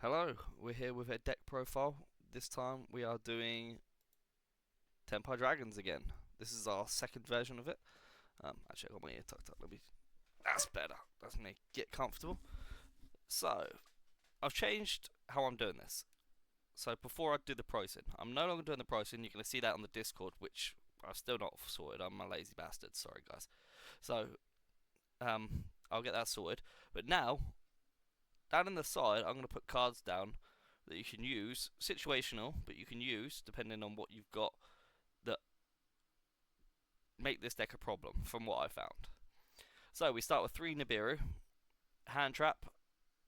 Hello, we're here with a deck profile. This time we are doing Tenpai Dragons again. This is our second version of it. Actually, I got my ear tucked up. That's better. That's me. Get comfortable. So, I've changed how I'm doing this. So, before I do the pricing, I'm no longer doing the pricing. You're going to see that on the Discord, which I've still not sorted. I'm a lazy bastard. Sorry, guys. So, I'll get that sorted. But now, down in the side, I'm going to put cards down that you can use, situational, but you can use depending on what you've got that make this deck a problem, from what I found. So we start with 3 Nibiru, hand trap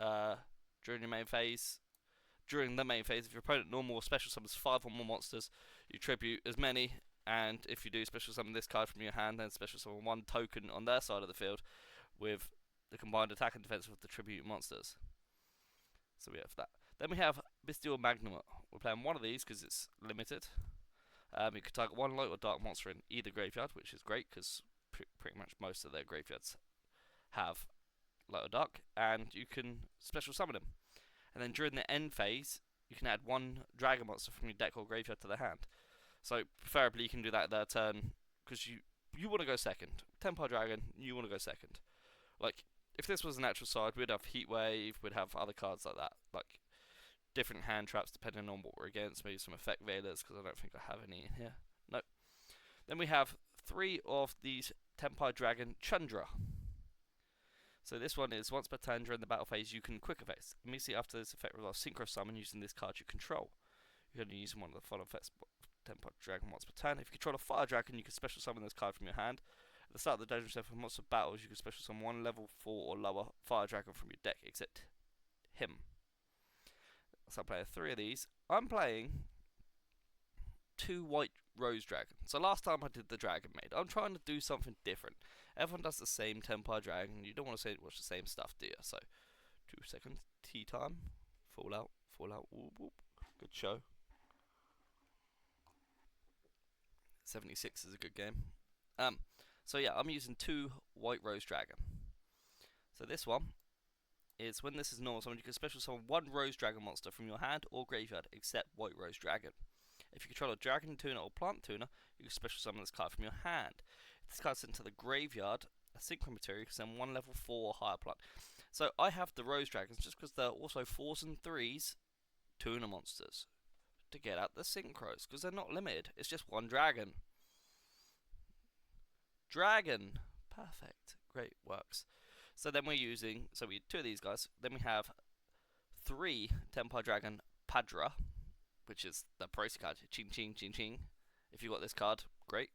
during your main phase. During the main phase, if your opponent normal or special summons 5 or more monsters, you tribute as many, and if you do special summon this card from your hand, then special summon 1 token on their side of the field with the combined attack and defense with the tribute monsters. So we have that. Then we have Bestial Magnum. We're playing one of these because it's limited. You can target one light or dark monster in either graveyard, which is great because pretty much most of their graveyards have light or dark, and you can special summon them. And then during the end phase, you can add one dragon monster from your deck or graveyard to the hand. So preferably you can do that their turn because you want to go second. Tenpai Dragon, you want to go second. Like if this was a natural side, we'd have Heatwave, we'd have other cards like that, like different hand traps depending on what we're against, maybe some effect veilers, because I don't think I have any in here. Nope. Then we have 3 of these Tenpai Dragon Chandra. So this one is once per turn during the battle phase, you can quick effects. Immediately after this effect results, synchro summon using this card you control. You're going to use one of the following effects Tenpai Dragon once per turn. If you control a fire dragon, you can special summon this card from your hand. At the start of the dungeon step for monster battles, you can special summon 1 level 4 or lower fire dragon from your deck, except him. So I'm playing 3 of these. I'm playing 2 white rose dragons. So last time I did the dragon maid. I'm trying to do something different. Everyone does the same Tenpai dragon. You don't want to say watch the same stuff, do you? So 2 seconds. Tea time. Fallout. Fallout. Whoop, whoop. Good show. 76 is a good game. So yeah, I'm using 2 white rose dragon. So this one is when this is normal summon, you can special summon 1 rose dragon monster from your hand or graveyard, except white rose dragon. If you control a dragon tuner or plant tuner, you can special summon this card from your hand. If this card's sent to the graveyard, a synchro material can send 1 level 4 or higher plant. So I have the rose dragons just because they're also 4s and 3s tuner monsters to get out the synchros, because they're not limited. It's just 1 dragon. Dragon! Perfect. Great, works. So then we're using, so we 2 of these guys. Then we have 3 Tenpai Dragon Padra, which is the price card. Ching ching ching ching. If you got this card, great.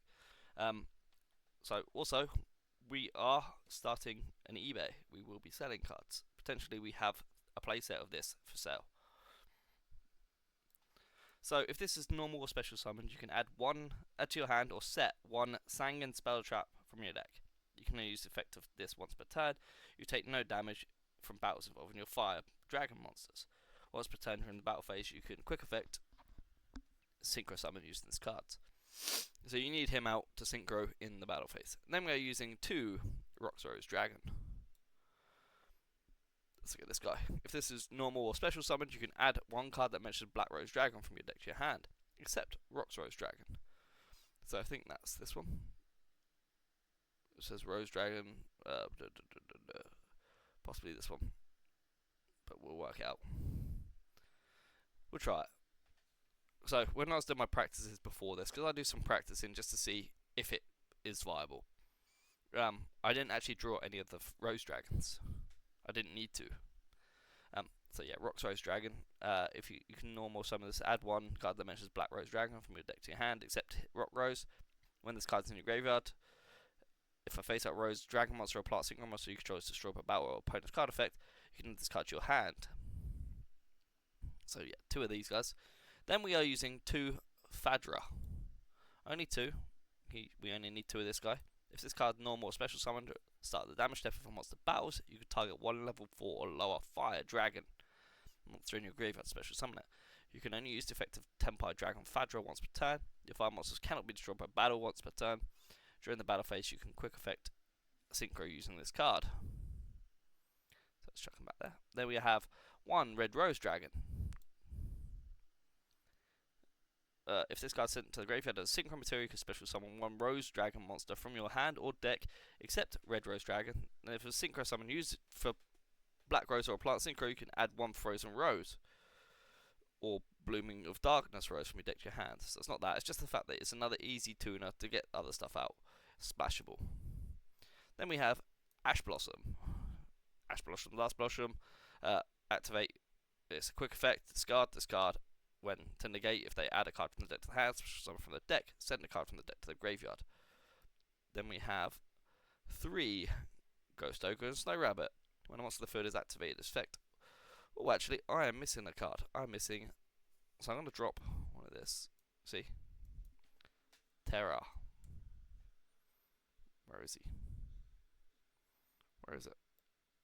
So also, we are starting an eBay. We will be selling cards. Potentially we have a playset of this for sale. So if this is normal or special summoned, you can add to your hand or set 1 Sangan spell trap from your deck. You can only use the effect of this once per turn. You take no damage from battles involving your fire dragon monsters. Once per turn during the battle phase, you can quick effect synchro summon using this card. So you need him out to synchro in the battle phase. And then we're using 2 Roxrose Dragon. Let's look at this guy. If this is normal or special summoned, you can add 1 card that mentions Black Rose Dragon from your deck to your hand, except Roxrose Dragon. So I think that's this one. It says Rose Dragon, possibly this one, but we'll work it out. We'll try it. So when I was doing my practices before this, because I do some practicing just to see if it is viable, I didn't actually draw any of the Rose Dragons. I didn't need to. So yeah, Roxrose Dragon. If you can normal summon this, add 1 card that mentions Black Rose Dragon from your deck to your hand, except Rock Rose. When this card's in your graveyard, if a face-up Rose Dragon monster or plant synchro monster you control is destroyed by battle or opponent's card effect, you can discard your hand. So yeah, 2 of these guys. Then we are using 2 Fadra. Only 2. We only need 2 of this guy. If this card normal or special summoned, start the damage step for monster battles, you can target 1 level 4 or lower fire dragon monster in your graveyard, special summon it. You can only use the effect of Tenpai Dragon Fadra once per turn. Your fire monsters cannot be destroyed by battle once per turn. During the battle phase, you can quick effect synchro using this card. So let's chuck them back there. Then we have 1 Red Rose Dragon. If this card's sent to the graveyard as a synchro material, you can special summon 1 Rose Dragon monster from your hand or deck, except Red Rose Dragon. And if a synchro summon used for Black Rose or a plant synchro, you can add 1 Frozen Rose or Blooming of Darkness Rose from your deck to your hand. So it's not that, it's just the fact that it's another easy tuner to get other stuff out. Splashable. Then we have Ash Blossom. Ash Blossom, Last Blossom. Activate. It's a quick effect. Discard. When to negate, if they add a card from the deck to the hand, special summon from the deck, send a card from the deck to the graveyard. Then we have 3 Ghost Ogre and Snow Rabbit. When a monster of the field is activated, this effect. Oh, actually, I am missing a card. I'm missing. So I'm going to drop one of this. See? Terra. Where is he? Where is it?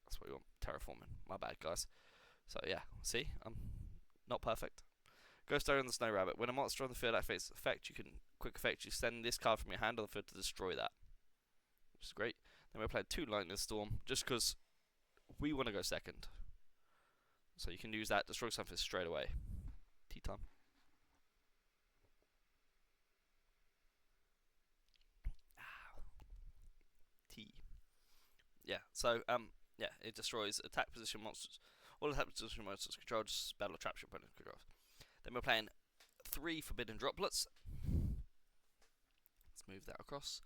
That's what we want. Terraforming. My bad, guys. So, yeah. See? I'm not perfect. Ghost Ogre and the Snow Rabbit. When a monster on the field activates effect, you can quick effect. You send this card from your hand on the field to destroy that. Which is great. Then we're playing 2 Lightning Storm. Just because we want to go second. So you can use that, destroy something straight away. Tea time. Tea. Yeah, so, yeah, it destroys attack position monsters. All attack position monsters control, just battle traps your opponent controls. Then we're playing 3 Forbidden Droplets. Let's move that across.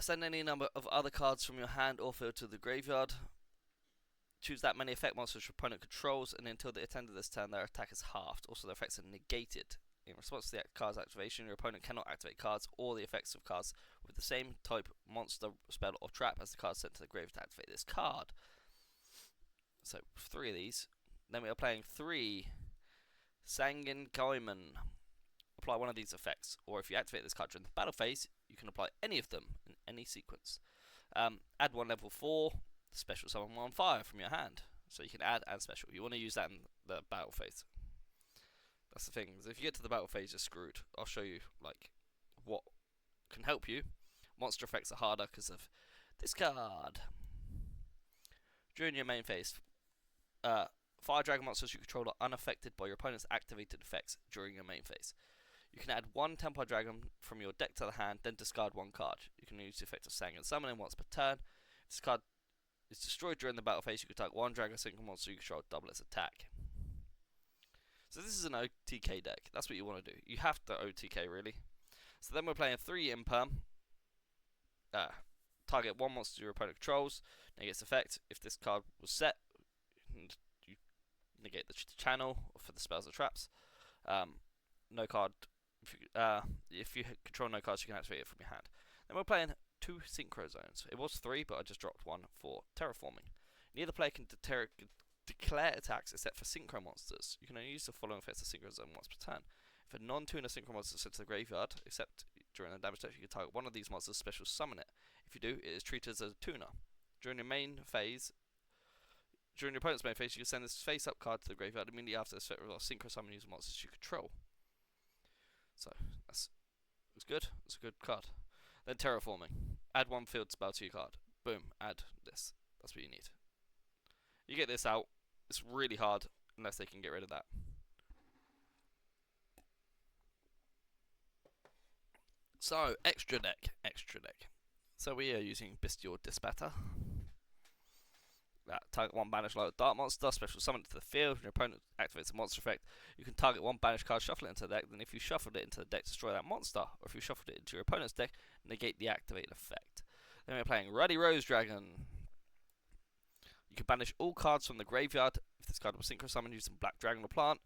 Send any number of other cards from your hand or field to the graveyard. Choose that many effect monsters your opponent controls, and until the end of this turn, their attack is halved. Also, their effects are negated. In response to the card's activation, your opponent cannot activate cards or the effects of cards with the same type monster, spell, or trap as the card sent to the graveyard to activate this card. So, 3 of these. Then we are playing 3 Sanguine Gaiman. Apply one of these effects, or if you activate this card during the battle phase, you can apply any of them in any sequence. Add 1 level 4, special summon 1 fire from your hand. So you can add and special. You want to use that in the battle phase. That's the thing, is if you get to the battle phase, you're screwed. I'll show you like what can help you. Monster effects are harder because of this card. During your main phase, Fire Dragon monsters you control are unaffected by your opponent's activated effects during your main phase. You can add 1 Tenpai Dragon from your deck to the hand, then discard 1 card. You can use the effect of Sanguine Summoning once per turn. If this card is destroyed during the battle phase, you can target 1 Dragon Synchro monster you control, double its attack. So this is an OTK deck. That's what you want to do. You have to OTK, really. So then we're playing 3 Imperm. Target 1 monster your opponent controls, negates effect. If this card was set, you negate the channel for the spells or traps. No card. If you control no cards, you can activate it from your hand. Then we're playing 2 Synchro Zones. It was 3, but I just dropped 1 for Terraforming. Neither player can declare attacks except for Synchro monsters. You can only use the following effects of Synchro Zone once per turn. If a non-tuner Synchro monster is sent to the graveyard, except during the damage step, you can target 1 of these monsters, special summon it. If you do, it is treated as a tuner. During your opponent's main phase, you can send this face-up card to the graveyard immediately after this effect with Synchro Summon using monsters you control. So, that's good. It's a good card. Then Terraforming. Add 1 field spell to your card. Boom, add this. That's what you need. You get this out. It's really hard unless they can get rid of that. So, extra deck. So we are using Bestial Dispatter. Target 1 banished light dark monster, special summon it to the field. When your opponent activates a monster effect, you can target 1 banished card, shuffle it into the deck. Then if you shuffled it into the deck, destroy that monster. Or if you shuffled it into your opponent's deck, negate the activated effect. Then we're playing Ruddy Rose Dragon. You can banish all cards from the graveyard. If this card was synchro summoned using Black Dragon or Plant,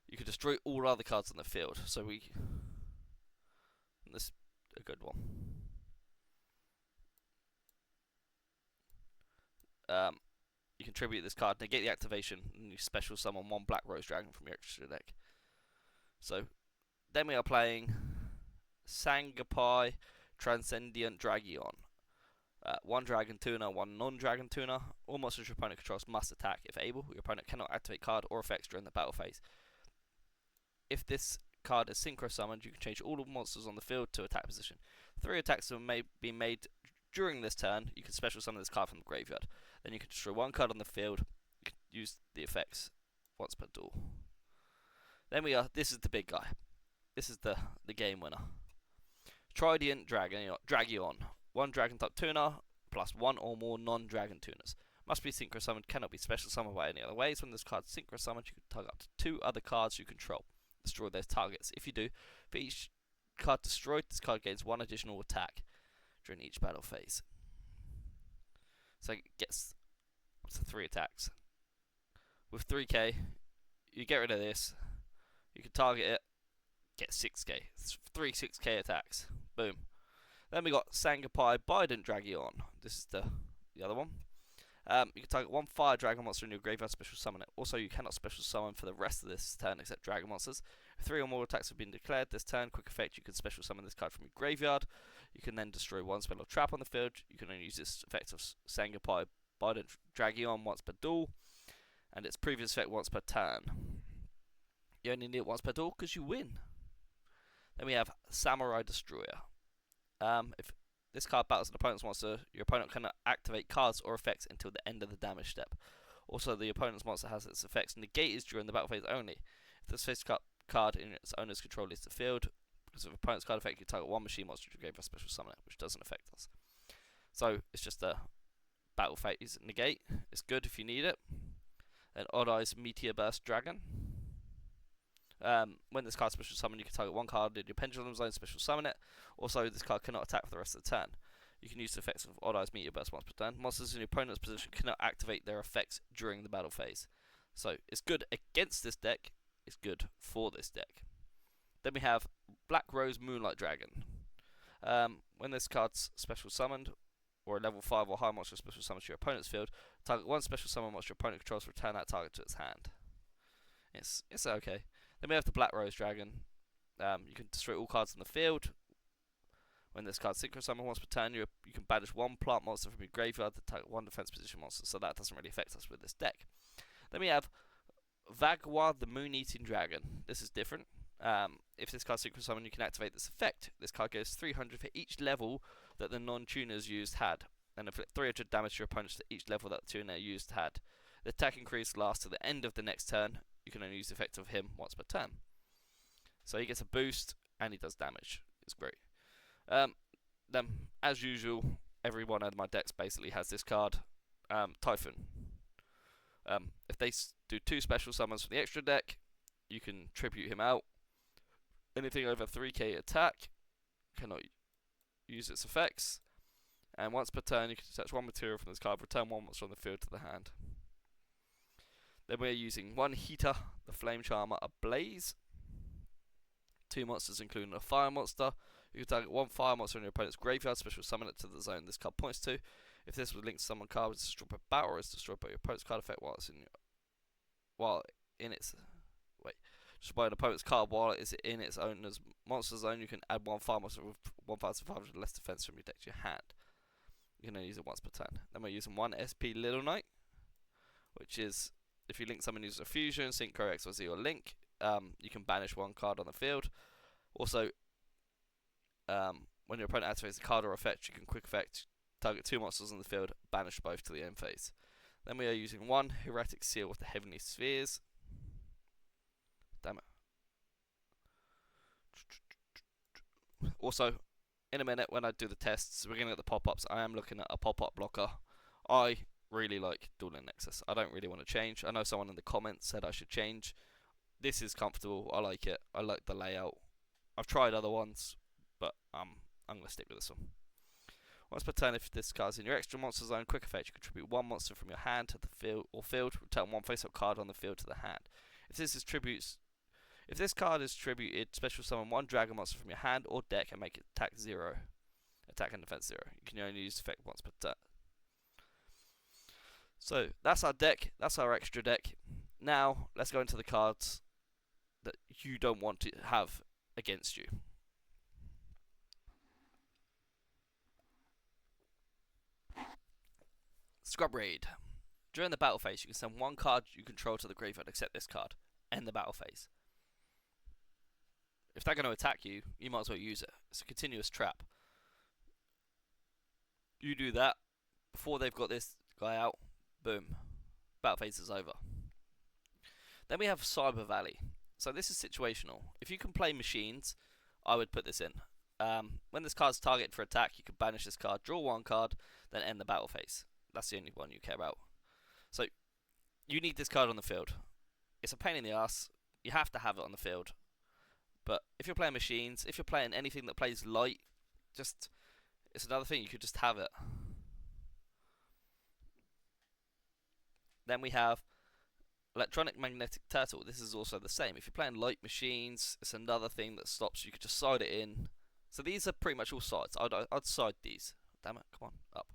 you can destroy all other cards on the field. So this is a good one. You can tribute this card, negate the activation, and you special summon 1 Black Rose Dragon from your extra deck. So, then we are playing Sangapai Transcendent Dragion. 1 Dragon Tuner, 1 non-Dragon Tuner. All monsters your opponent controls must attack. If able, your opponent cannot activate card or effects during the battle phase. If this card is synchro summoned, you can change all the monsters on the field to attack position. 3 attacks may be made during this turn. You can special summon this card from the graveyard. Then you can destroy 1 card on the field. use the effects once per duel. Then this is the big guy. This is the game winner. Trident Dragion. 1 dragon type tuner plus 1 or more non-dragon tuners. Must be synchro summoned, cannot be special summoned by any other ways. When this card is synchro summoned, you can target up to 2 other cards you control. Destroy those targets. If you do, for each card destroyed, this card gains 1 additional attack during each battle phase. So it gets up to 3 attacks. With 3k, you get rid of this, you can target it, get 6k. It's 3 6k attacks. Boom. Then we got Tenpai Bident Dragion. This is the other one. You can target 1 fire dragon monster in your graveyard, special summon it. Also, you cannot special summon for the rest of this turn except dragon monsters. If 3 or more attacks have been declared this turn, quick effect, you can special summon this card from your graveyard. You can then destroy 1 spell or trap on the field. You can only use this effect of Tenpai Bident Dragion once per duel, and its previous effect once per turn. You only need it once per duel because you win. Then we have Samurai Destroyer. If this card battles an opponent's monster, your opponent cannot activate cards or effects until the end of the damage step. Also, the opponent's monster has its effects negated during the battle phase only. If this face card in its owner's control leaves the field, because of opponent's card effect, you target 1 machine monster to graveyard special summon it, which doesn't affect us. So it's just a battle phase negate. It's good if you need it. Then Odd Eyes Meteor Burst Dragon. When this card special summon, you can target 1 card in your pendulum zone, special summon it. Also, this card cannot attack for the rest of the turn. You can use the effects of Odd Eyes Meteor Burst once per turn. Monsters in your opponent's position cannot activate their effects during the battle phase. So it's good against this deck. It's good for this deck. Then we have Black Rose Moonlight Dragon. When this card's special summoned, or a level 5 or higher monster special summons to your opponent's field, target 1 special summon monster your opponent controls, return that target to its hand. It's okay. Then we have the Black Rose Dragon. You can destroy all cards on the field. When this card synchro summon once per turn, you can banish 1 plant monster from your graveyard to target 1 defense position monster, so that doesn't really affect us with this deck. Then we have Vagwa the Moon Eating Dragon. This is different. If this card synchro summon, you can activate this effect. This card goes 300 for each level that the non-tuners used had, and inflict 300 damage to your opponents to each level that the tuner used had. The attack increase lasts to the end of the next turn. You can only use the effect of him once per turn. So he gets a boost and he does damage. It's great. Then, as usual, every one of my decks basically has this card, Typhoon. If they do 2 special summons for the extra deck, you can tribute him out. Anything over 3k attack cannot use its effects. And once per turn, you can attach 1 material from this card, return 1 monster on the field to the hand. Then we're using 1 Heater, the Flame Charmer Ablaze. 2 monsters, including a fire monster. You can target 1 fire monster in your opponent's graveyard, special summon it to the zone this card points to. If this was linked to summon card, it's destroyed by battle, or it's destroyed by your opponent's card effect destroy an opponent's card while it is in its owner's monster zone. You can add 1 fire monster with 1,500 less defense from your deck to your hand. You can only use it once per turn. Then we're using 1 SP Little Knight, which is if you link someone uses a fusion, synchro, X or Z or link, you can banish 1 card on the field. Also, when your opponent activates a card or effect, you can quick effect target 2 monsters on the field, banish both to the end phase. Then we are using 1 Heretic Seal with the Heavenly Spheres. Damn it. Also, in a minute when I do the tests, we're going to get the pop-ups. I am looking at a pop-up blocker. I really like Duel Nexus. I don't really want to change. I know someone in the comments said I should change. This is comfortable. I like it. I like the layout. I've tried other ones, but I'm going to stick with this one. Once per turn, if this card's in your extra monster zone, quick effect, you contribute 1 monster from your hand to the field, return 1 face-up card on the field to the hand. If this card is tributed, special summon 1 dragon monster from your hand or deck and make it attack 0. Attack and defense 0. You can only use the effect once per turn. So, that's our deck. That's our extra deck. Now, let's go into the cards that you don't want to have against you. Scrub Raid. During the battle phase, you can send 1 card you control to the graveyard, except this card. End the battle phase. If they're going to attack you, you might as well use it. It's a continuous trap. You do that before they've got this guy out. Boom. battle phase is over. Then we have Cyber Valley. So this is situational. If you can play machines, I would put this in. When this card's targeted for attack, you can banish this card, draw one card, then end the battle phase. That's the only one you care about. So you need this card on the field. It's a pain in the ass. You have to have it on the field. But if you're playing machines, if you're playing anything that plays light, it's another thing. You could just have it. Then we have Electronic Magnetic Turtle. This is also the same. If you're playing light machines, it's another thing that stops. You could just side it in. So these are pretty much all sides. I'd side these. Damn it, come on, up.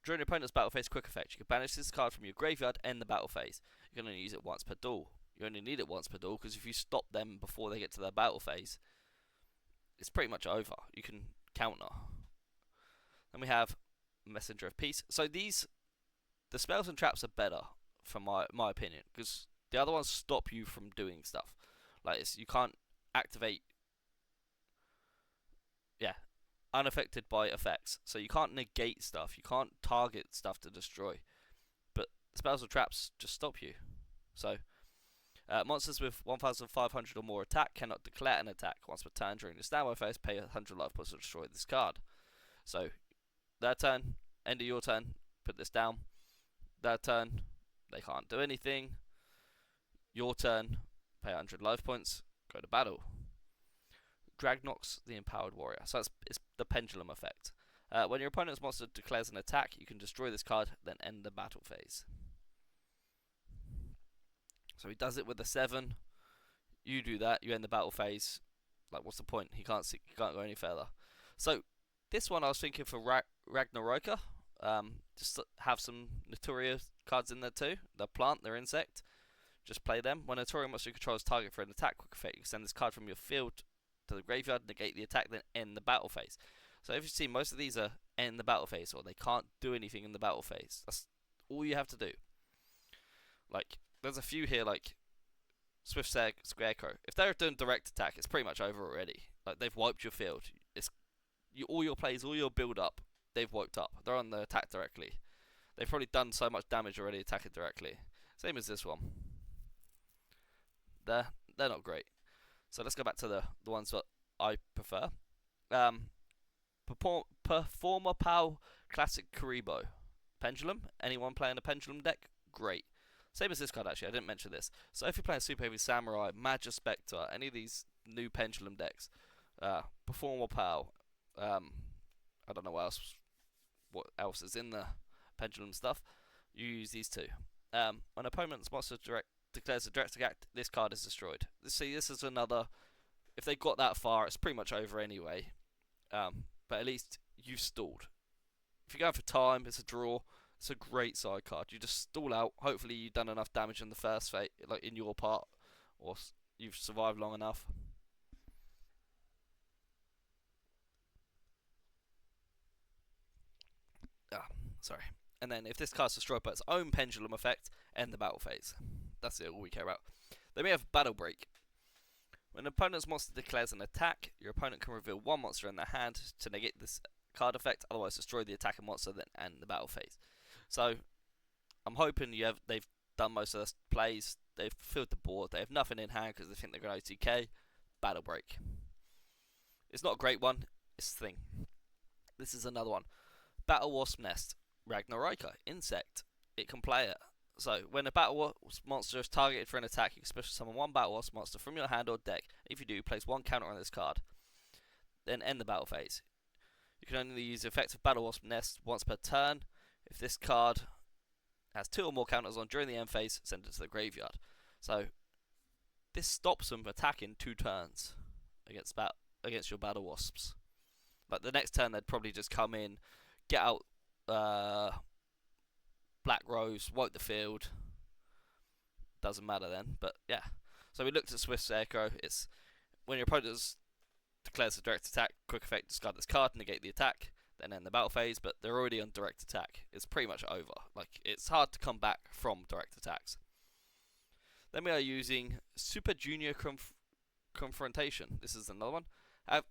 During your opponent's battle phase quick effect, you can banish this card from your graveyard, end the battle phase. You can only use it once per duel. You only need it once per duel, because if you stop them before they get to their battle phase, it's pretty much over. You can counter. Then we have Messenger of Peace. So the spells and traps are better, from my opinion, because the other ones stop you from doing stuff. Like you can't activate, unaffected by effects. So you can't negate stuff. You can't target stuff to destroy. But spells and traps just stop you. So monsters with 1,500 or more attack cannot declare an attack once per turn during the standby phase. Pay 100 life points to destroy this card. So their turn, end of your turn, put this down. Their turn, they can't do anything. Your turn, pay 100 life points, go to battle. Dragnox, the Empowered Warrior. So it's the pendulum effect. When your opponent's monster declares an attack, you can destroy this card, then end the battle phase. So he does it with a 7. You do that, you end the battle phase. Like, what's the point? He can't go any further. So this one I was thinking for Ragnaroka. Just have some Naturia cards in there too. They're plant, they're insect. Just play them. When a Naturia monster controls target for an attack quick effect, you can send this card from your field to the graveyard, negate the attack, then end the battle phase. So if you see, most of these are end the battle phase, or they can't do anything in the battle phase. That's all you have to do. Like, there's a few here, like Swift Scarecrow. If they're doing direct attack, it's pretty much over already. Like, they've wiped your field. All your plays, all your build up, they've wiped up. They're on the attack directly. They've probably done so much damage already attacking directly. Same as this one. They're not great. So let's go back to the ones that I prefer. Performer Pal Classic Karibo. Pendulum. Anyone playing a Pendulum deck? Great. Same as this card, actually. I didn't mention this. So if you're playing Super Heavy Samurai, Magia Spectre, any of these new Pendulum decks, Performer Pal, I don't know what else is in the Pendulum stuff. You use these two. When an opponent's monster declares a direct attack, this card is destroyed. See, this is another. If they got that far, it's pretty much over anyway. But at least you've stalled. If you're going for time, it's a draw. It's a great side card. You just stall out. Hopefully, you've done enough damage in the first phase, like in your part, or you've survived long enough. Sorry. And then if this card's destroyed by its own pendulum effect, end the battle phase. That's it, all we care about. Then we have Battle Break. When an opponent's monster declares an attack, your opponent can reveal one monster in their hand to negate this card effect, otherwise destroy the attacking monster, then end the battle phase. So, I'm hoping they've done most of their plays, they've filled the board, they have nothing in hand because they think they're going to OTK. Battle Break. It's not a great one, it's the thing. This is another one. Battle Wasp Nest. Ragnaroka. Insect. It can play it. So, when a Battle Wasp monster is targeted for an attack, you can special summon one Battle Wasp monster from your hand or deck. If you do, place one counter on this card. Then end the battle phase. You can only use the effect of Battle Wasp Nest once per turn. If this card has 2 or more counters on during the end phase, send it to the graveyard. So, this stops them attacking 2 turns against your Battle Wasps. Like, the next turn, they'd probably just come in, get out Black Rose, wipe the field. Doesn't matter then, but yeah. So we looked at Swift Scarecrow. It's when your opponent declares a direct attack, quick effect, discard this card, negate the attack, then end the battle phase, but they're already on direct attack. It's pretty much over. Like, it's hard to come back from direct attacks. Then we are using Super Junior Confrontation. This is another one.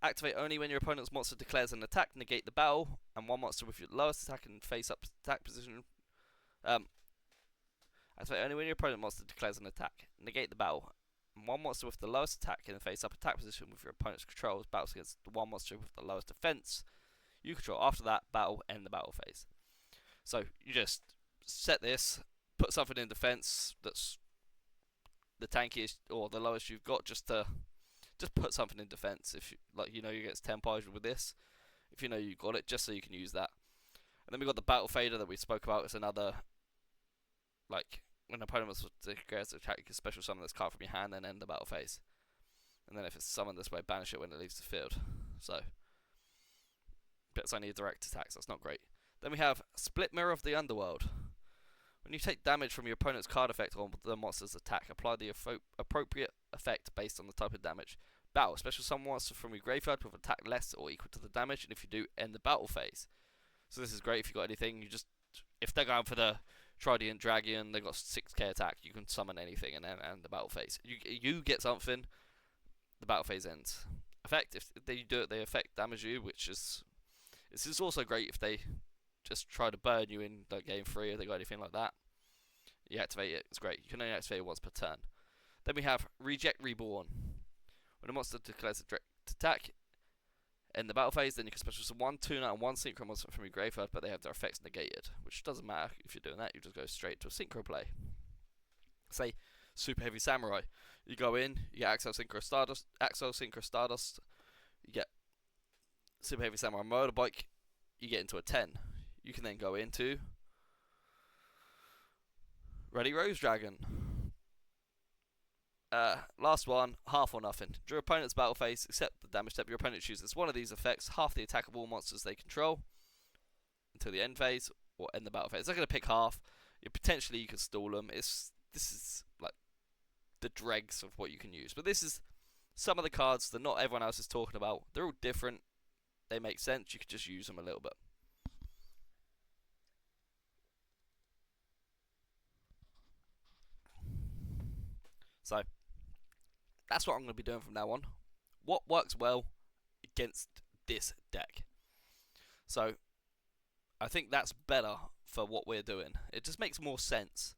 Activate only when your opponent's monster declares an attack, negate the battle, and one monster with your lowest attack and face-up attack position Activate only when your opponent monster declares an attack. Negate the battle. And one monster with the lowest attack in the face-up attack position with your opponent's controls battles against the one monster with the lowest defense you control. After that, battle, end the battle phase. So you just set this, put something in defense that's the tankiest or the lowest you've got, just put something in defense. If you you against Tenpai with this, if you know you got it, just so you can use that. And then we got the battle fader that we spoke about. It's another, like, when an opponent was declares attack, you can special summon this card from your hand and end the battle phase. And then if it's summoned this way, banish it when it leaves the field. So, but it's only a direct attack, so that's not great. Then we have Split Mirror of the Underworld. When you take damage from your opponent's card effect on the monster's attack, apply the appropriate effect based on the type of damage. Battle. Special summon monster from your graveyard with attack less or equal to the damage, and if you do, end the battle phase. So this is great if you got anything. If they're going for the Trident Dragon, they got 6k attack, you can summon anything and then end the battle phase. You get something, the battle phase ends. Effect, if they do it, they effect damage you, which is... This is also great if they just try to burn you in like game 3, if they got anything like that. You activate it, it's great. You can only activate it once per turn. Then we have Reject Reborn. When a monster declares a direct attack, end the battle phase, then you can special summon 1 Tuner and 1 Synchro monster from your graveyard, but they have their effects negated, which doesn't matter if you're doing that, you just go straight to a Synchro play. Say, Super Heavy Samurai. You go in, you get Axel Synchro Stardust, you get Super Heavy Samurai Motorbike, you get into a 10. You can then go into Ready Rose Dragon. Last one, half or nothing. Draw opponent's battle phase, accept the damage step. Your opponent chooses one of these effects, half the attack of all monsters they control until the end phase, or end the battle phase. They're going to pick half. Potentially you can stall them. This is like the dregs of what you can use. But this is some of the cards that not everyone else is talking about. They're all different. They make sense. You could just use them a little bit. So that's what I'm going to be doing from now on. What works well against this deck? So I think that's better for what we're doing. It just makes more sense.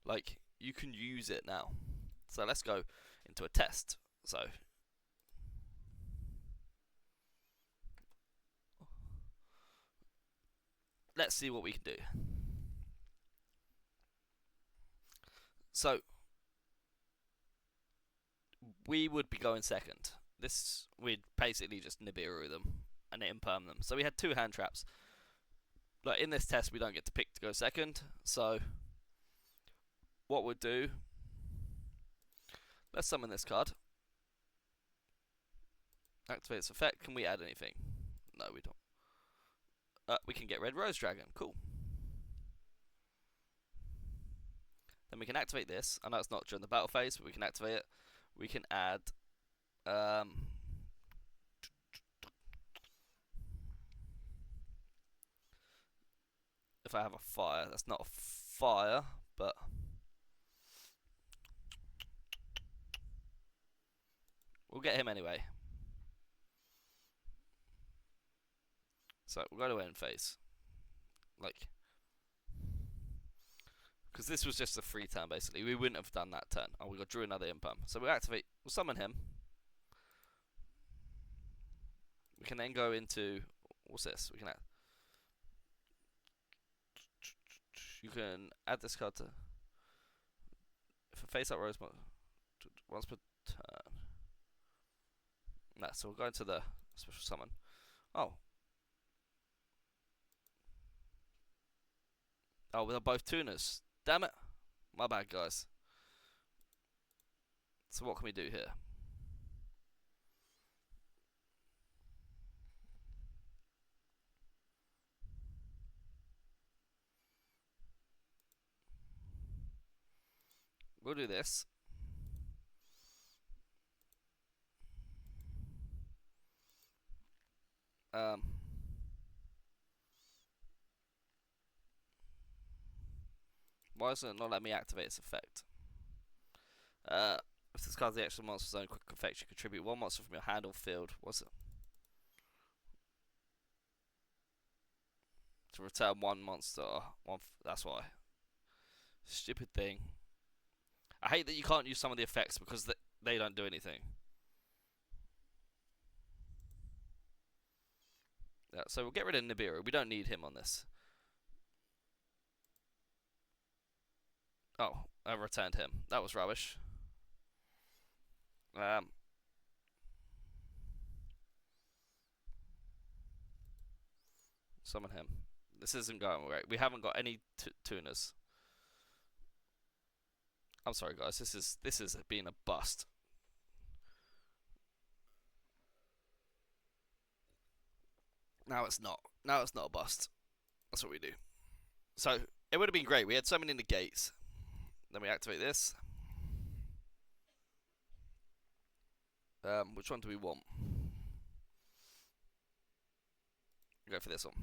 Like, you can use it now. So let's go into a test. So let's see what we can do. So we would be going second. We'd basically just Nibiru them and imperm them. So we had 2 hand traps. Like, in this test, we don't get to pick to go second. So what we'll do, let's summon this card. Activate its effect. Can we add anything? No, we don't. We can get Red Rose Dragon. Cool. Then we can activate this. I know it's not during the battle phase, but we can activate it. We can add if I have a fire, that's not a fire, but we'll get him anyway. So we'll go to end phase. Like, because this was just a free turn, basically. We wouldn't have done that turn. Oh, we got drew another imperm. So we'll summon him. We can then go into, what's this? You can add this card to, if a face up rose once per turn. Nah, so we'll go into the special summon. Oh, they're both tuners. Damn it. My bad, guys. So what can we do here? We'll do this. Why does it not let me activate its effect? If this card's the extra monster's own quick effect, you contribute 1 monster from your hand or field. What's it? To return 1 monster. That's why. Stupid thing. I hate that you can't use some of the effects because they don't do anything. Yeah, so we'll get rid of Nibiru. We don't need him on this. Oh, I returned him. That was rubbish. Summon him. This isn't going great. We haven't got any tuners. I'm sorry, guys. This is being a bust. Now it's not. Now it's not a bust. That's what we do. So it would have been great. We had so many negates. Then we activate this. Which one do we want? Go for this one.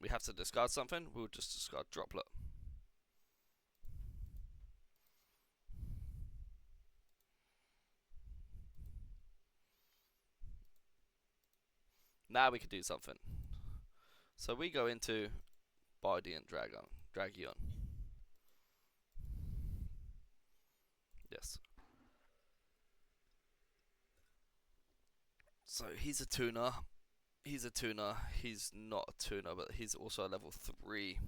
We have to discard something. We'll just discard Droplet. Now we can do something. So we go into Bardian Dragion. Yes. So he's a tuner. He's a tuner. He's not a tuner, but he's also a level 3.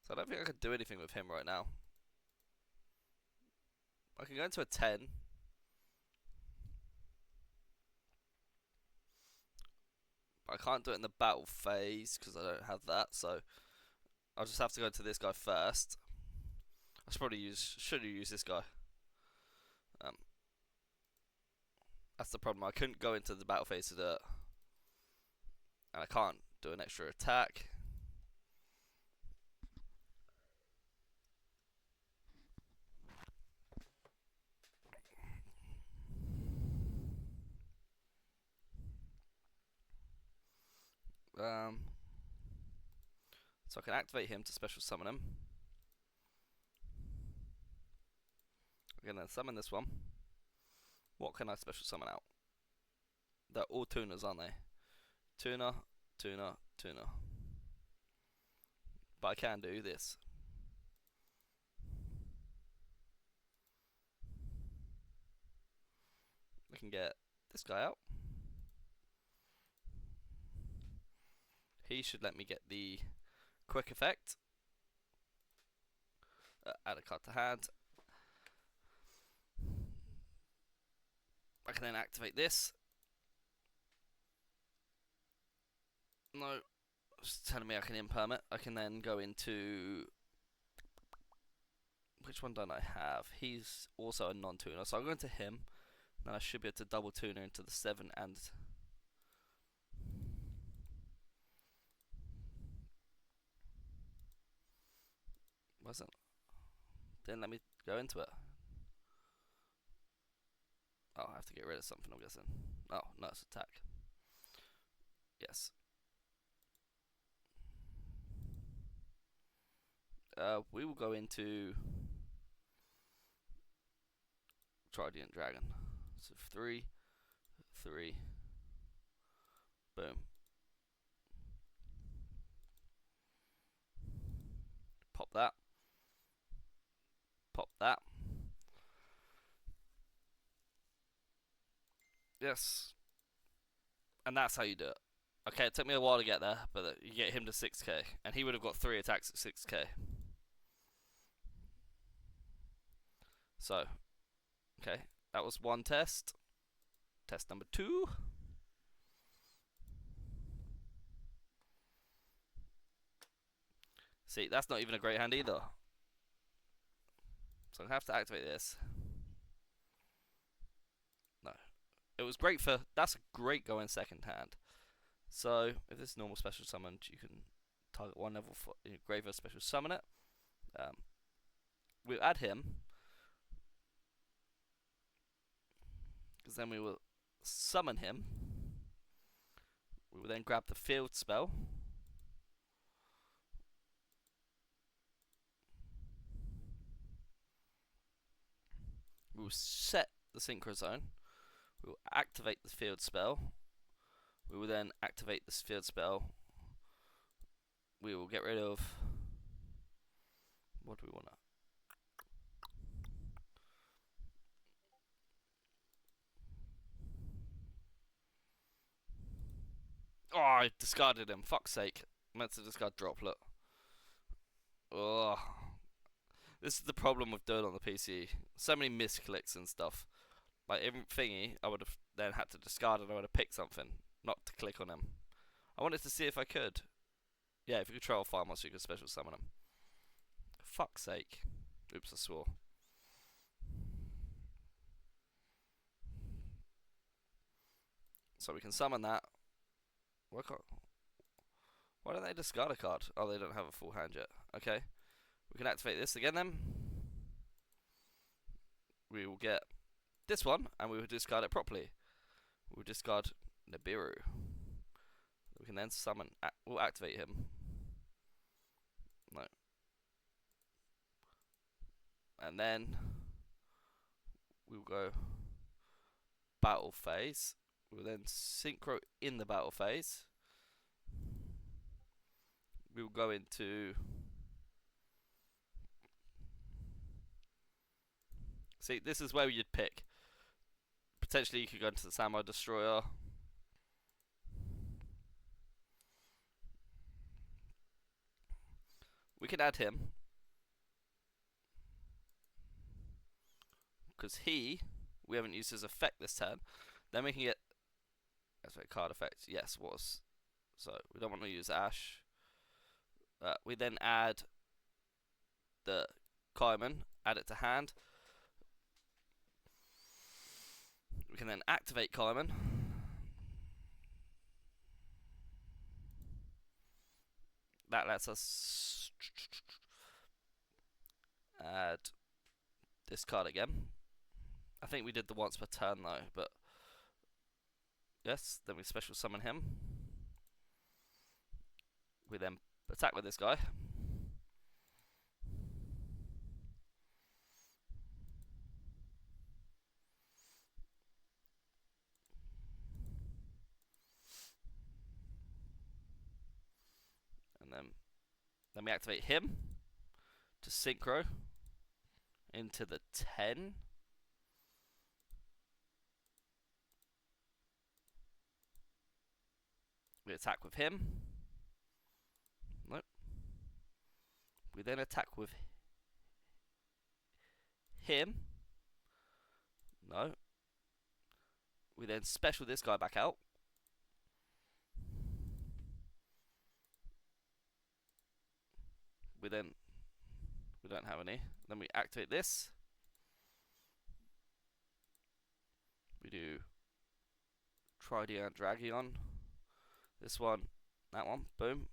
So I don't think I can do anything with him right now. I can go into a 10. I can't do it in the battle phase because I don't have that, so I'll just have to go to this guy first. I should probably should have used this guy. That's the problem. I couldn't go into the battle phase to do it, and I can't do an extra attack. So I can activate him to special summon him. I'm gonna summon this one. What can I special summon out? They're all tuners, aren't they? Tuner, tuner, tuner. But I can do this. I can get this guy out. He should let me get the quick effect. Add a card to hand. I can then activate this. No, it's telling me I can imperm it. I can then go into... Which one don't I have? He's also a non-tuner, so I'll go into him. Then I should be able to double tuner into the 7 and... Wasn't... Didn't let me go into it. Oh, I have to get rid of something, I'm guessing. Oh, no, it's attack. Yes. We will go into Trident Dragon. So 3, 3, boom. Pop that. Pop that. Yes. And that's how you do it. Okay, it took me a while to get there, but you get him to 6k. And he would have got 3 attacks at 6k. So, okay, that was one test. Test number 2. See, that's not even a great hand either. So I have to activate this. No. It was great for... That's a great go in second hand. So, if this is normal special summoned, you can target one level for graveyard special summon it. We'll add him. Because then we will summon him. We will then grab the field spell. We will set the synchro zone. We will activate the field spell. We will then activate this field spell. We will get rid of What do we want to? Oh, I discarded him. Fuck's sake. I meant to discard Droplet. Ugh. This is the problem with Duel on the PC. So many misclicks and stuff. Like every thingy, I would have then had to discard and I would have picked something, not to click on him. I wanted to see if I could. Yeah, if you control 5 monsters, you can special summon them. Fuck's sake. Oops, I swore. So we can summon that. Why don't they discard a card? Oh, they don't have a full hand yet. Okay. We can activate this again then. We will get this one, and we will discard it properly. We'll discard Nibiru. We can then summon. We'll activate him. No. And then we'll go battle phase. We'll then synchro in the battle phase. We'll go into. See, this is where you'd pick. Potentially, you could go into the Samurai Destroyer. We can add him. Because we haven't used his effect this turn. Then we can get. That's right, card effect. Yes, was. So, we don't want to use Ash. We then add the Kaiman, add it to hand. We can then activate Kaiman. That lets us add this card again. I think we did the once per turn though, but yes, then we special summon him. We then attack with this guy. And then we activate him to synchro into the 10. We attack with him. Nope. We then attack with him. No. We then special this guy back out. We don't have any. Then we activate this. We do Tridion Dragion. This one, that one, boom.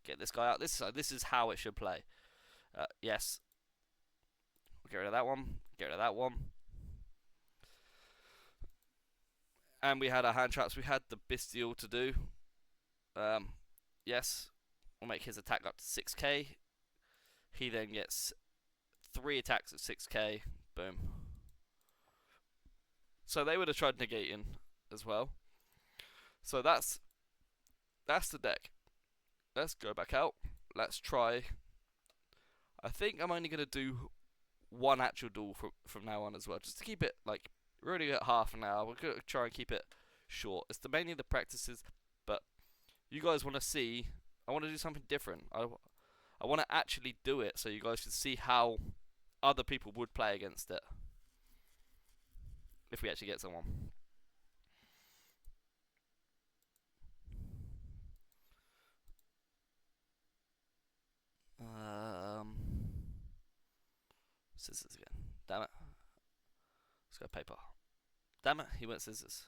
Get this guy out. This is how it should play. Yes. Get rid of that one. Get rid of that one. And we had our hand traps. We had the Bestial to do. Yes. We'll make his attack up to 6k. He then gets 3 attacks at 6k. Boom. So they would have tried negating as well. So that's the deck. Let's go back out. Let's try. I think I'm only going to do one actual duel from now on as well. Just to keep it, like, really at half an hour. We're going to try and keep it short. It's mainly the practices, but you guys want to see. I want to do something different. I want to actually do it so you guys can see how other people would play against it. If we actually get someone. Scissors again. Damn it. Let's go paper. Damn it, he went scissors.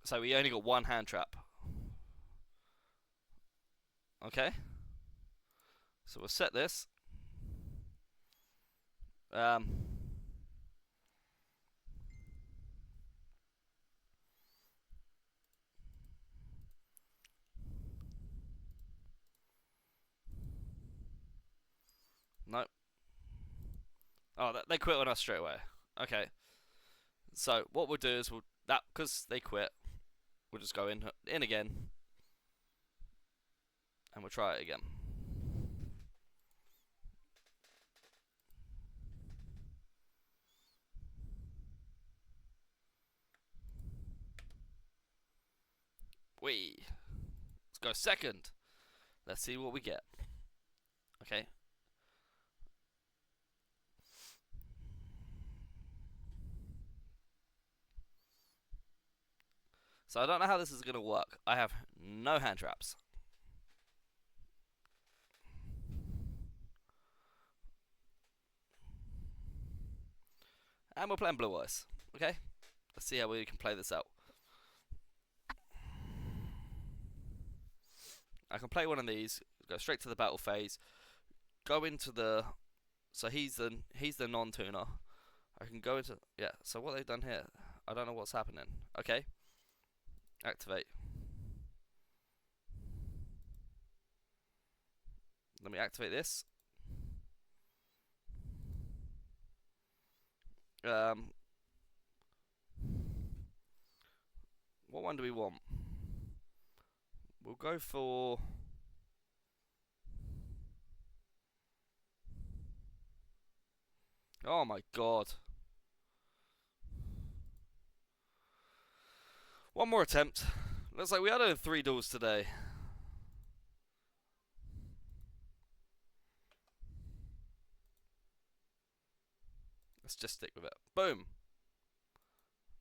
So we only got one hand trap. Okay. So we'll set this. Nope. Oh, they quit on us straight away. Okay. So what we'll do is because they quit, we'll just go in again. And we'll try it again. Let's go second. Let's see what we get. Okay. So I don't know how this is going to work. I have no hand traps. And we're playing blue eyes. Okay. Let's see how we can play this out. I can play one of these, go straight to the battle phase, go into the... So he's the non-tuner. I can go into... Yeah, so what they've done here, I don't know what's happening. Okay. Activate. Let me activate this. What one do we want? We'll go for... Oh my god. One more attempt. Looks like we are doing 3 duels today. Let's just stick with it. Boom.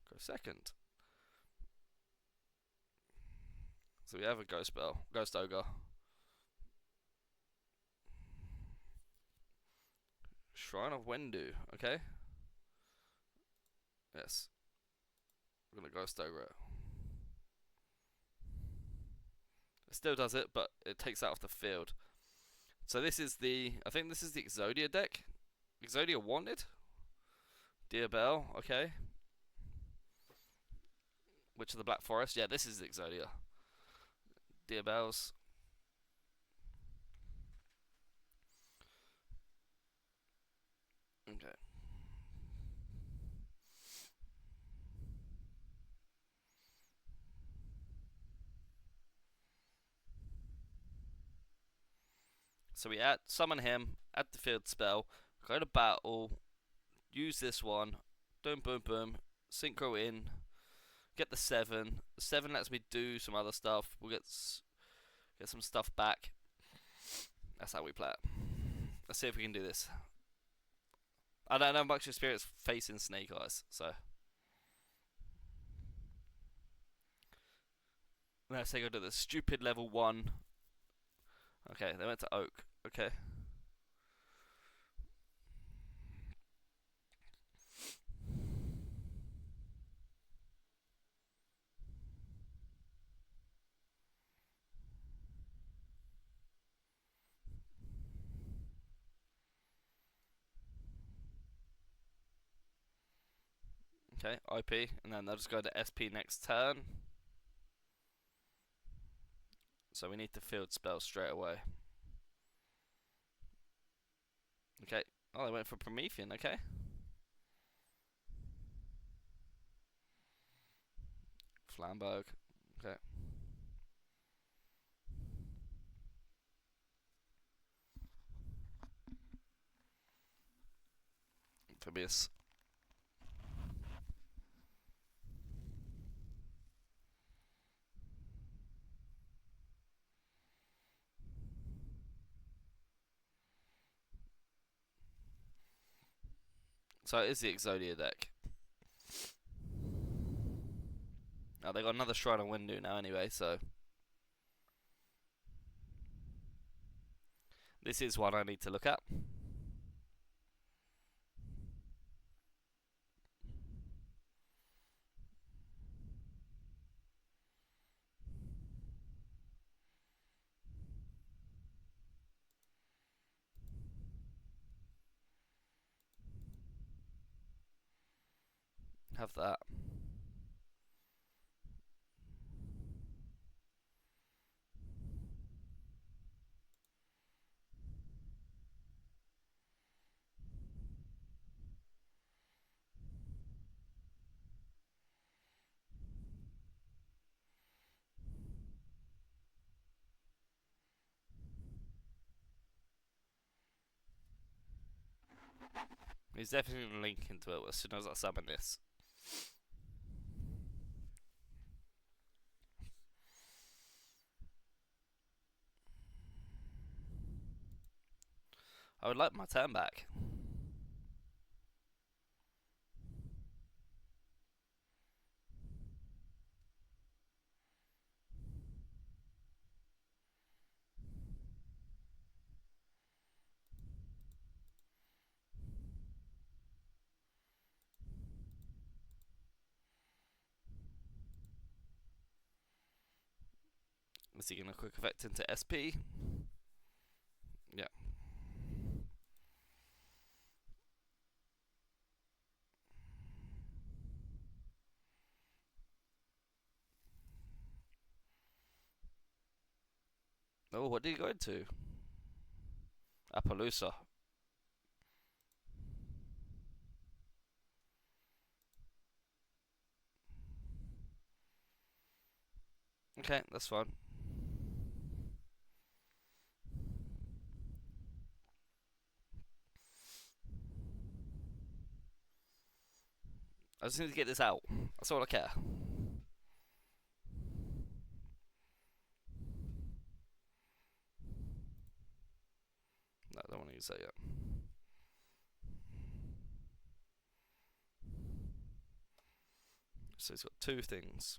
Go second. So we have a Ghost Bell. Ghost Ogre. Shrine of Wendu. Okay. Yes. We're going to Ghost Ogre it. It still does it, but it takes that off the field. So this is the... I think this is the Exodia deck. Exodia Wanted? Dear Bell. Okay. Witch of the Black Forest. Yeah, this is Exodia. Dear Bells. Okay. So we summon him, add the field spell, go to battle, use this one, boom boom boom, synchro in, get the 7. The 7 lets me do some other stuff. We'll get some stuff back. That's how we play it. Let's see if we can do this. I don't have much experience facing Snake Eyes, so let's say go to the stupid level 1. Okay, they went to Oak. Okay. Okay, IP, and then they'll just go to SP next turn. So we need to field spell straight away. Okay. Oh, they went for Promethean, okay. Flamberg, okay. Amphibious. So it is the Exodia deck. Oh, they got another Shrine of Windu now anyway, so this is one I need to look at. Have that. He's definitely going to link into it as soon as I summon this. I would like my turn back. Is he going to quick effect into SP? Yeah. Oh, what did he go into? Appaloosa. Okay, that's fine. I just need to get this out. That's all I care. No, I don't want to use that yet. So he's got two things.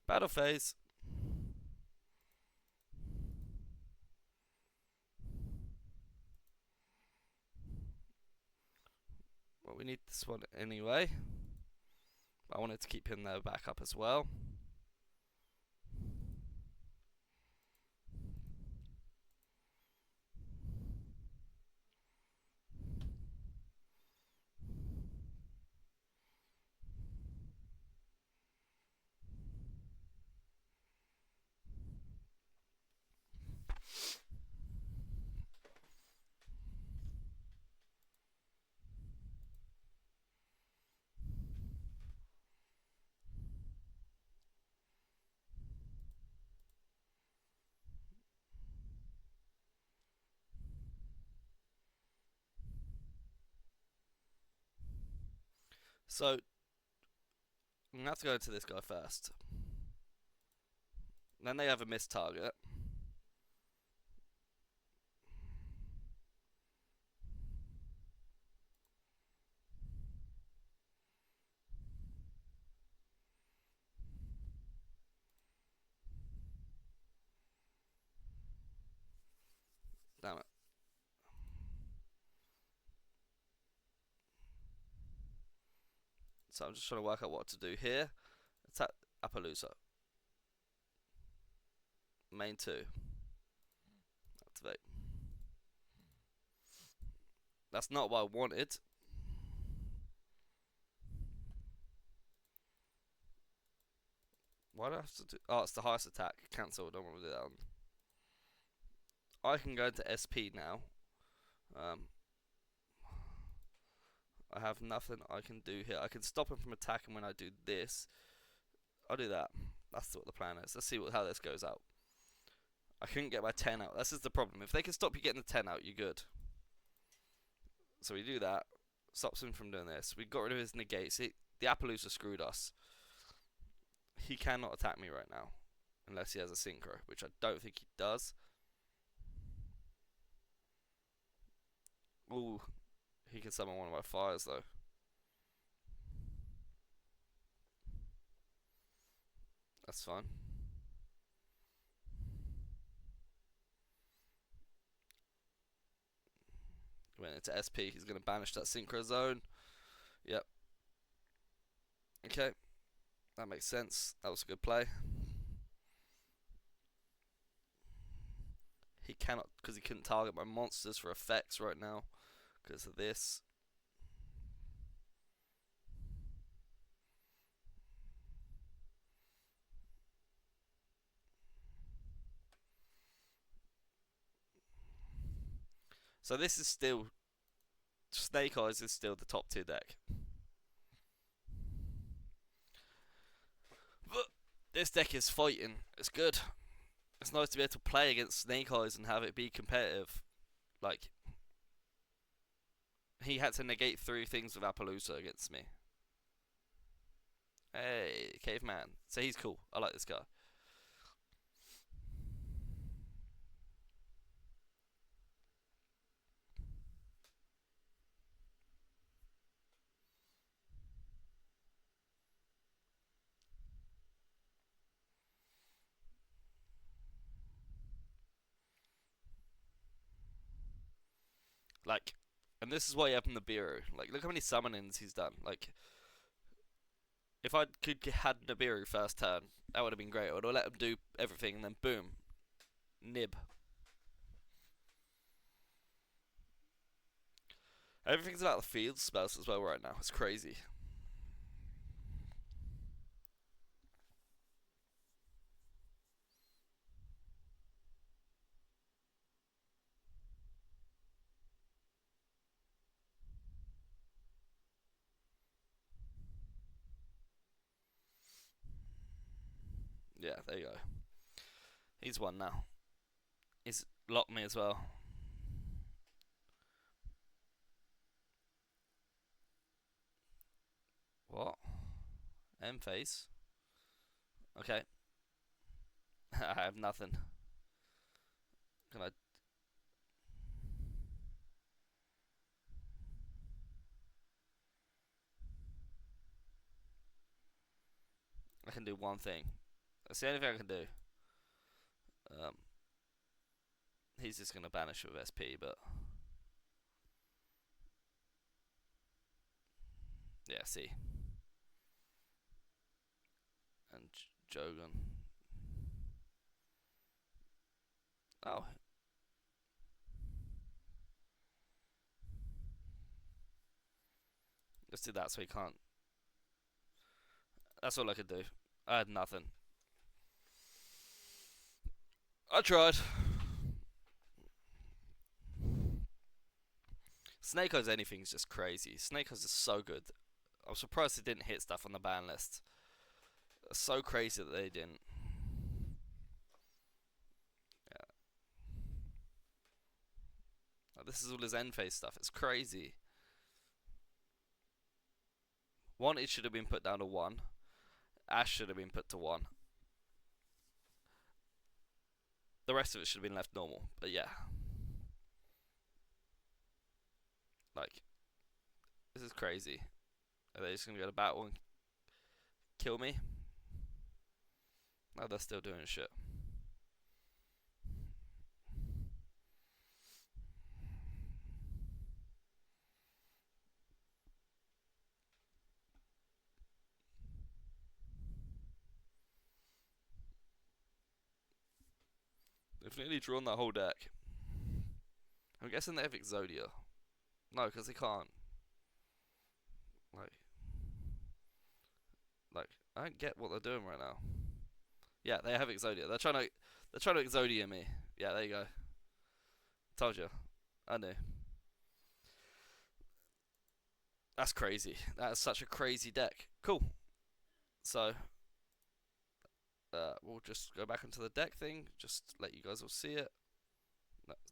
Battle phase. Well, we need this one anyway. I wanted to keep him there back up as well. So, I'm going to have to go into this guy first. Then they have a missed target. Damn it. So I'm just trying to work out what to do here. Attack Appaloosa. Main 2. Activate. That's not what I wanted. Why do I have to do... Oh, it's the highest attack. Cancel. Don't want to do that one. I can go into SP now. I have nothing I can do here. I can stop him from attacking when I do this. I'll do that. That's what the plan is. Let's see how this goes out. I couldn't get my 10 out. This is the problem. If they can stop you getting the 10 out, you're good. So we do that. Stops him from doing this. We got rid of his negates. The Appaloosa screwed us. He cannot attack me right now. Unless he has a synchro, which I don't think he does. Ooh. He can summon one of my fires though. That's fine. Went into SP. He's going to banish that synchro zone. Yep. Okay. That makes sense. That was a good play. He cannot, because he couldn't target my monsters for effects right now. Because of this. So this is still Snake Eyes is still the top tier deck. But this deck is fighting. It's good. It's nice to be able to play against Snake Eyes and have it be competitive. Like, he had to negate 3 things with Appaloosa against me. Hey, Caveman. So he's cool. I like this guy. Like, and this is why you have Nibiru. Like, look how many summonings he's done. Like, if I could had Nibiru first turn, that would have been great. I would have let him do everything, and then boom, nib. Everything's about the field spells as well right now. It's crazy. Yeah, there you go. He's won now. He's locked me as well. What? M face? Okay. I have nothing. Can I? I can do one thing. That's the only thing I can do. He's just gonna banish with SP, but yeah, see. And Jogan. Oh. Let's do that so he can't. That's all I could do. I had nothing. I tried. Snake Eyes anything is just crazy. Snake Eyes is so good. I'm surprised it didn't hit stuff on the ban list. It's so crazy that they didn't. Yeah. Like, this is all his end phase stuff. It's crazy. One, it should have been put down to 1. Ash should have been put to 1. The rest of it should have been left normal. But yeah. Like, this is crazy. Are they just gonna go to battle and kill me? No, they're still doing shit. They've nearly drawn that whole deck. I'm guessing they have Exodia. No, because they can't. Like, I don't get what they're doing right now. Yeah, they have Exodia. They're trying to Exodia me. Yeah, there you go. Told you. I knew. That's crazy. That is such a crazy deck. Cool. So, we'll just go back into the deck thing. Just let you guys all see it.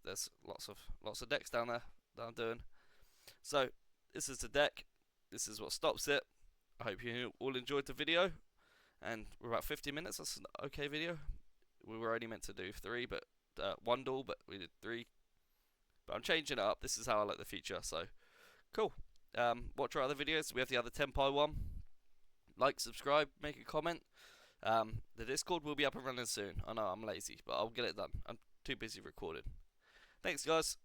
There's lots of decks down there that I'm doing. So, this is the deck. This is what stops it. I hope you all enjoyed the video. And we're about 50 minutes. That's an okay video. We were only meant to do 3, but 1 duel, but we did 3. But I'm changing it up. This is how I like the feature. So, cool. Watch our other videos. We have the other Tenpai one. Like, subscribe, make a comment. The Discord will be up and running soon. I know I'm lazy, but I'll get it done. I'm too busy recording. Thanks, guys.